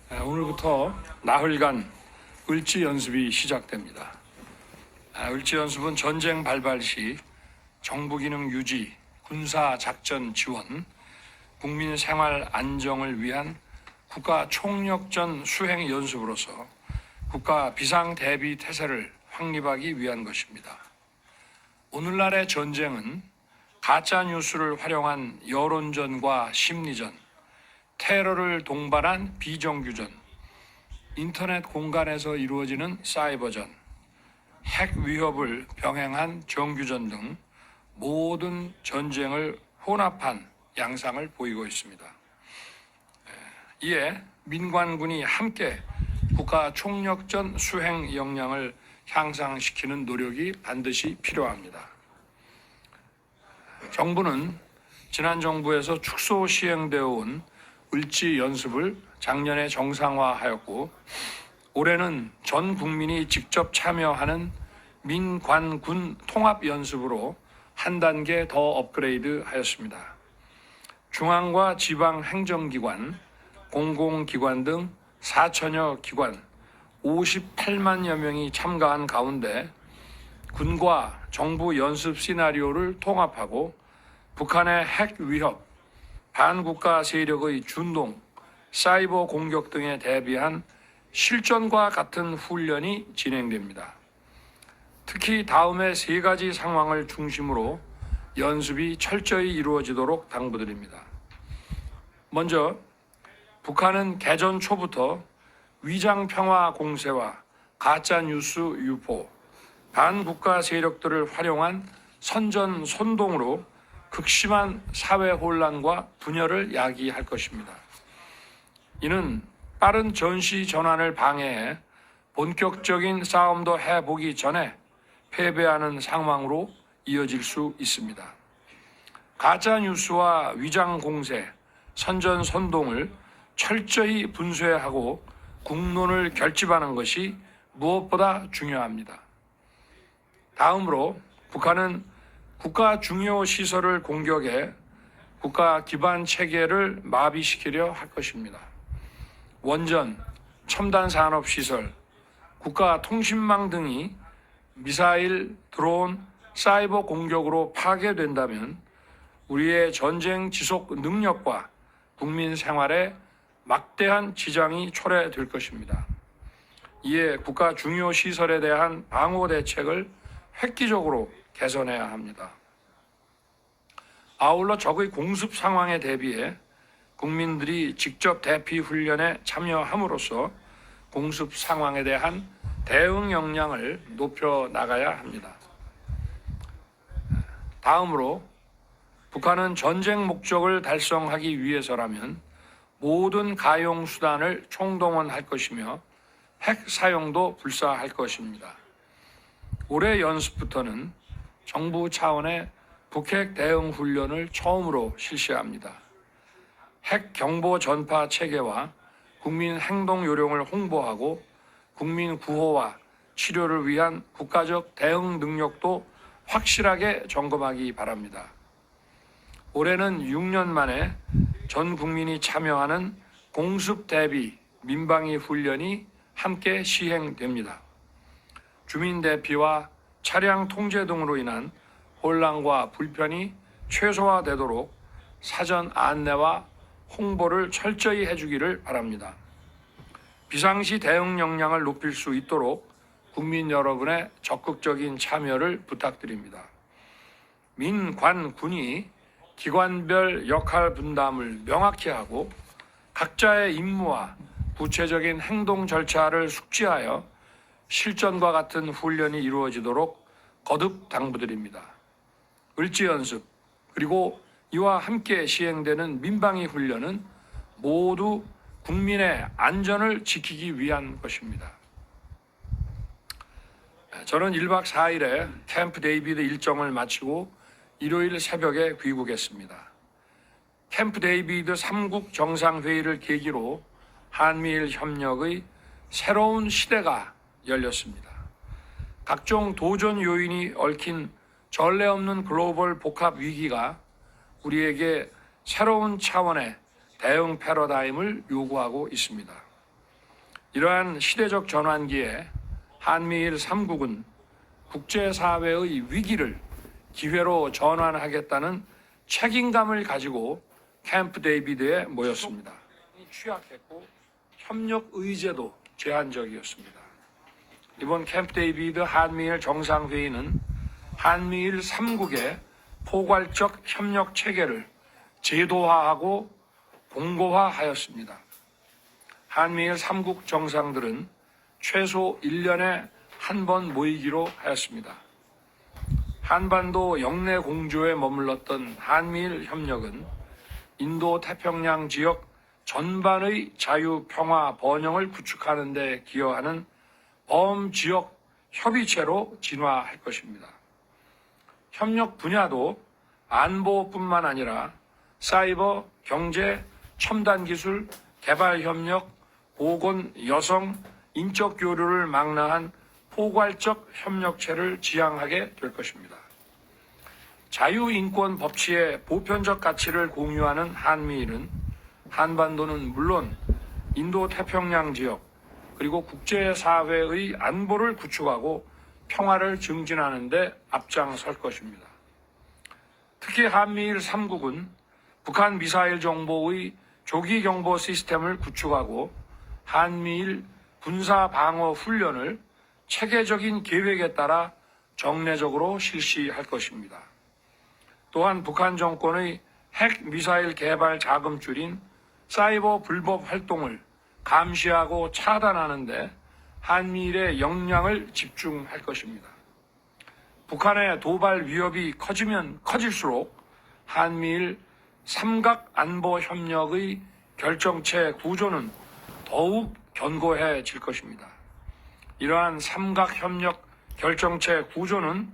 오늘부터 나흘간 을지 연습이 시작됩니다. 을지 연습은 전쟁 발발 시 정부 기능 유지, 군사 작전 지원, 국민 생활 안정을 위한 국가 총력전 수행 연습으로서 국가 비상 대비 태세를 확립하기 위한 것입니다. 오늘날의 전쟁은 가짜 뉴스를 활용한 여론전과 심리전, 테러를 동반한 비정규전, 인터넷 공간에서 이루어지는 사이버전, 핵 위협을 병행한 정규전 등 모든 전쟁을 혼합한 양상을 보이고 있습니다. 이에 민관군이 함께 국가 총력전 수행 역량을 향상시키는 노력이 반드시 필요합니다. 정부는 지난 정부에서 축소 시행되어 온 을지 연습을 작년에 정상화하였고, 올해는 전 국민이 직접 참여하는 민관군 통합 연습으로 한 단계 더 업그레이드 하였습니다. 중앙과 지방 행정기관, 공공기관 등 4천여 기관 58만여 명이 참가한 가운데 군과 정부 연습 시나리오를 통합하고 북한의 핵 위협, 반국가 세력의 준동, 사이버 공격 등에 대비한 실전과 같은 훈련이 진행됩니다. 특히 다음의 세 가지 상황을 중심으로 연습이 철저히 이루어지도록 당부드립니다. 먼저, 북한은 개전 초부터 위장평화 공세와 가짜뉴스 유포, 반국가 세력들을 활용한 선전선동으로 극심한 사회 혼란과 분열을 야기할 것입니다. 이는 빠른 전시 전환을 방해해 본격적인 싸움도 해보기 전에 패배하는 상황으로 이어질 수 있습니다. 가짜뉴스와 위장공세, 선전선동을 철저히 분쇄하고 국론을 결집하는 것이 무엇보다 중요합니다. 다음으로 북한은 국가 중요 시설을 공격해 국가 기반 체계를 마비시키려 할 것입니다. 원전, 첨단 산업 시설, 국가 통신망 등이 미사일, 드론, 사이버 공격으로 파괴된다면 우리의 전쟁 지속 능력과 국민 생활에 막대한 지장이 초래될 것입니다. 이에 국가 중요 시설에 대한 방호 대책을 획기적으로 개선해야 합니다. 아울러 적의 공습 상황에 대비해 국민들이 직접 대피 훈련에 참여함으로써 공습 상황에 대한 대응 역량을 높여 나가야 합니다. 다음으로 북한은 전쟁 목적을 달성하기 위해서라면 모든 가용 수단을 총동원할 것이며 핵 사용도 불사할 것입니다. 올해 연습부터는 정부 차원의 북핵 대응 훈련을 처음으로 실시합니다. 핵 경보 전파 체계와 국민 행동 요령을 홍보하고 국민 구호와 치료를 위한 국가적 대응 능력도 확실하게 점검하기 바랍니다. 올해는 6년 만에 전 국민이 참여하는 공습 대비 민방위 훈련이 함께 시행됩니다. 주민 대피와 차량 통제 등으로 인한 혼란과 불편이 최소화되도록 사전 안내와 홍보를 철저히 해주기를 바랍니다. 비상시 대응 역량을 높일 수 있도록 국민 여러분의 적극적인 참여를 부탁드립니다. 민관군이 기관별 역할 분담을 명확히 하고 각자의 임무와 구체적인 행동 절차를 숙지하여 실전과 같은 훈련이 이루어지도록 거듭 당부드립니다. 을지 연습 그리고 이와 함께 시행되는 민방위 훈련은 모두 국민의 안전을 지키기 위한 것입니다. 저는 1박 4일에 캠프 데이비드 일정을 마치고 일요일 새벽에 귀국했습니다. 캠프 데이비드 3국 정상회의를 계기로 한미일 협력의 새로운 시대가 열렸습니다. 각종 도전 요인이 얽힌 전례 없는 글로벌 복합 위기가 우리에게 새로운 차원의 대응 패러다임을 요구하고 있습니다. 이러한 시대적 전환기에 한미일 3국은 국제사회의 위기를 기회로 전환하겠다는 책임감을 가지고 캠프 데이비드에 모였습니다. 취약했고 협력 의제도 제한적이었습니다. 이번 캠프 데이비드 한미일 정상회의는 한미일 3국의 포괄적 협력 체계를 제도화하고 공고화하였습니다. 한미일 3국 정상들은 최소 1년에 한 번 모이기로 하였습니다. 한반도 영내 공조에 머물렀던 한미일 협력은 인도 태평양 지역 전반의 자유, 평화, 번영을 구축하는 데 기여하는 범지역 협의체로 진화할 것입니다. 협력 분야도 안보뿐만 아니라 사이버, 경제, 첨단기술, 개발협력, 보건, 여성, 인적 교류를 망라한 포괄적 협력체를 지향하게 될 것입니다. 자유인권 법치의 보편적 가치를 공유하는 한미일은 한반도는 물론 인도 태평양 지역 그리고 국제사회의 안보를 구축하고 평화를 증진하는 데 앞장설 것입니다. 특히 한미일 3국은 북한 미사일 정보의 조기 경보 시스템을 구축하고 한미일 군사 방어 훈련을 체계적인 계획에 따라 정례적으로 실시할 것입니다. 또한 북한 정권의 핵 미사일 개발 자금줄인 사이버 불법 활동을 감시하고 차단하는 데 한미일의 역량을 집중할 것입니다. 북한의 도발 위협이 커지면 커질수록 한미일 삼각 안보 협력의 결정체 구조는 더욱 견고해질 것입니다. 이러한 삼각 협력 결정체 구조는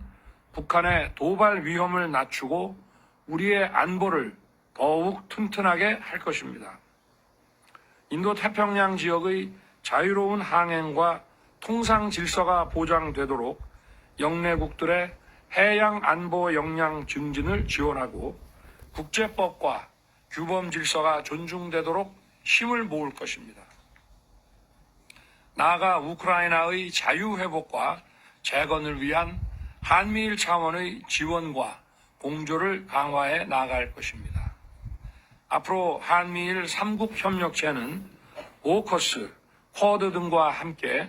북한의 도발 위험을 낮추고 우리의 안보를 더욱 튼튼하게 할 것입니다. 인도 태평양 지역의 자유로운 항행과 통상 질서가 보장되도록 영내국들의 해양 안보 역량 증진을 지원하고 국제법과 규범 질서가 존중되도록 힘을 모을 것입니다. 나아가 우크라이나의 자유회복과 재건을 위한 한미일 차원의 지원과 공조를 강화해 나아갈 것입니다. 앞으로 한미일 3국 협력체는 오커스, 쿼드 등과 함께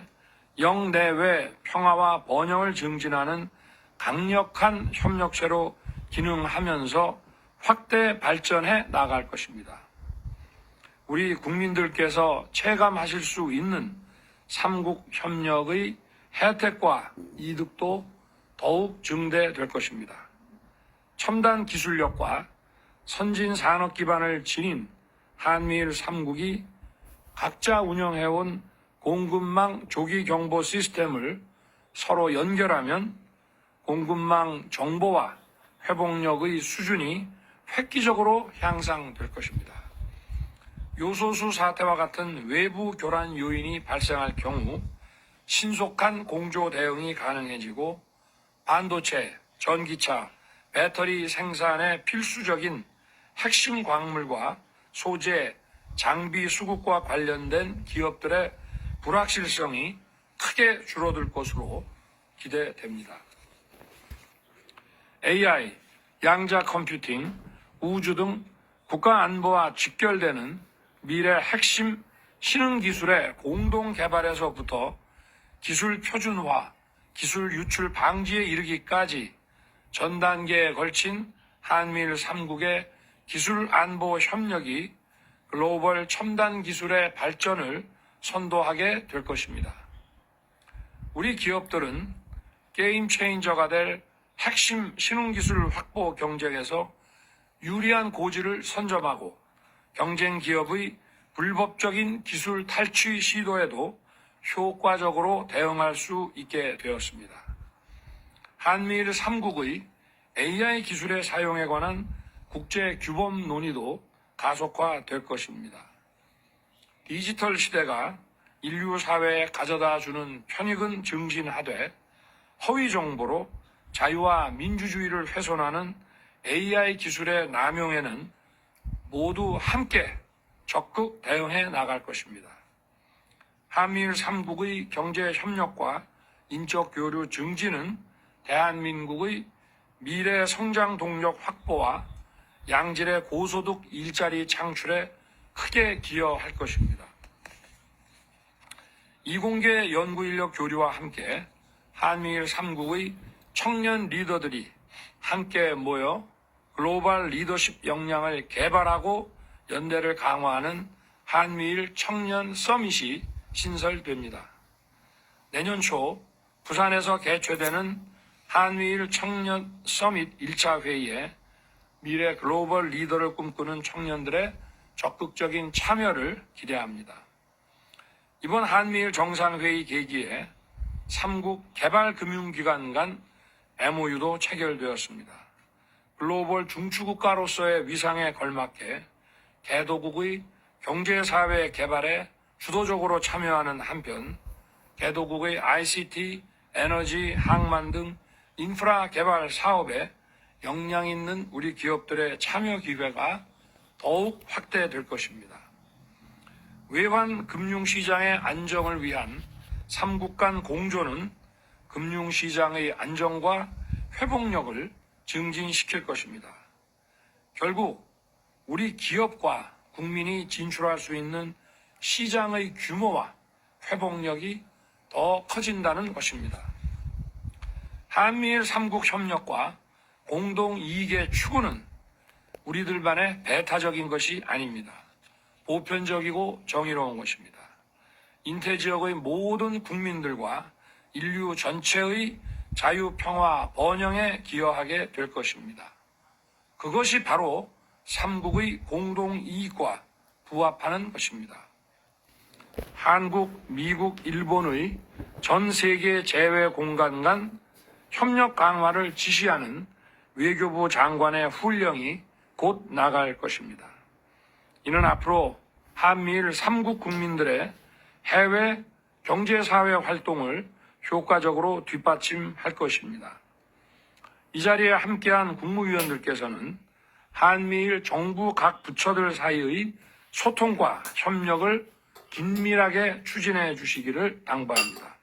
영내외 평화와 번영을 증진하는 강력한 협력체로 기능하면서 확대 발전해 나갈 것입니다. 우리 국민들께서 체감하실 수 있는 3국 협력의 혜택과 이득도 더욱 증대될 것입니다. 첨단 기술력과 선진 산업 기반을 지닌 한미일 3국이 각자 운영해온 공급망 조기 경보 시스템을 서로 연결하면 공급망 정보와 회복력의 수준이 획기적으로 향상될 것입니다. 요소수 사태와 같은 외부 교란 요인이 발생할 경우 신속한 공조 대응이 가능해지고 반도체, 전기차, 배터리 생산에 필수적인 핵심 광물과 소재, 장비 수급과 관련된 기업들의 불확실성이 크게 줄어들 것으로 기대됩니다. AI, 양자 컴퓨팅, 우주 등 국가 안보와 직결되는 미래 핵심 신흥 기술의 공동 개발에서부터 기술 표준화, 기술 유출 방지에 이르기까지 전 단계에 걸친 한미일 3국의 기술 안보 협력이 글로벌 첨단 기술의 발전을 선도하게 될 것입니다. 우리 기업들은 게임 체인저가 될 핵심 신흥기술 확보 경쟁에서 유리한 고지를 선점하고 경쟁 기업의 불법적인 기술 탈취 시도에도 효과적으로 대응할 수 있게 되었습니다. 한미일 3국의 AI 기술의 사용에 관한 국제 규범 논의도 가속화될 것입니다. 디지털 시대가 인류 사회에 가져다 주는 편익은 증진하되 허위 정보로 자유와 민주주의를 훼손하는 AI 기술의 남용에는 모두 함께 적극 대응해 나갈 것입니다. 한미일 3국의 경제 협력과 인적 교류 증진은 대한민국의 미래 성장 동력 확보와 양질의 고소득 일자리 창출에 크게 기여할 것입니다. 이공계 연구인력 교류와 함께 한미일 3국의 청년 리더들이 함께 모여 글로벌 리더십 역량을 개발하고 연대를 강화하는 한미일 청년 서밋이 신설됩니다. 내년 초 부산에서 개최되는 한미일 청년 서밋 1차 회의에 미래 글로벌 리더를 꿈꾸는 청년들의 적극적인 참여를 기대합니다. 이번 한미일 정상회의 계기에 3국 개발금융기관 간 MOU도 체결되었습니다. 글로벌 중추국가로서의 위상에 걸맞게 개도국의 경제사회 개발에 주도적으로 참여하는 한편 개도국의 ICT, 에너지, 항만 등 인프라 개발 사업에 역량 있는 우리 기업들의 참여 기회가 더욱 확대될 것입니다. 외환 금융시장의 안정을 위한 3국 간 공조는 금융시장의 안정과 회복력을 증진시킬 것입니다. 결국 우리 기업과 국민이 진출할 수 있는 시장의 규모와 회복력이 더 커진다는 것입니다. 한미일 3국 협력과 공동 이익의 추구는 우리들만의 배타적인 것이 아닙니다. 보편적이고 정의로운 것입니다. 인태지역의 모든 국민들과 인류 전체의 자유, 평화, 번영에 기여하게 될 것입니다. 그것이 바로 3국의 공동 이익과 부합하는 것입니다. 한국, 미국, 일본의 전 세계 재외 공간 간 협력 강화를 지시하는 외교부 장관의 훈령이 곧 나갈 것입니다. 이는 앞으로 한미일 3국 국민들의 해외 경제사회 활동을 효과적으로 뒷받침할 것입니다. 이 자리에 함께한 국무위원들께서는 한미일 정부 각 부처들 사이의 소통과 협력을 긴밀하게 추진해 주시기를 당부합니다.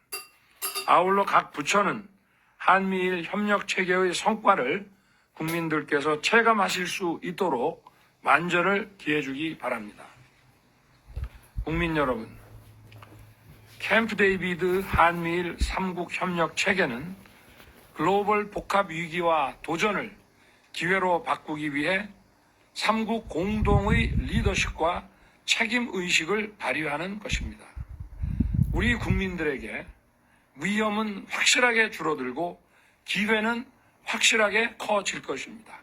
아울러 각 부처는 한미일 협력 체계의 성과를 국민들께서 체감하실 수 있도록 만전을 기해 주기 바랍니다. 국민 여러분, 캠프 데이비드 한미일 3국 협력 체계는 글로벌 복합 위기와 도전을 기회로 바꾸기 위해 3국 공동의 리더십과 책임의식을 발휘하는 것입니다. 우리 국민들에게 위험은 확실하게 줄어들고 기회는 확실하게 커질 것입니다.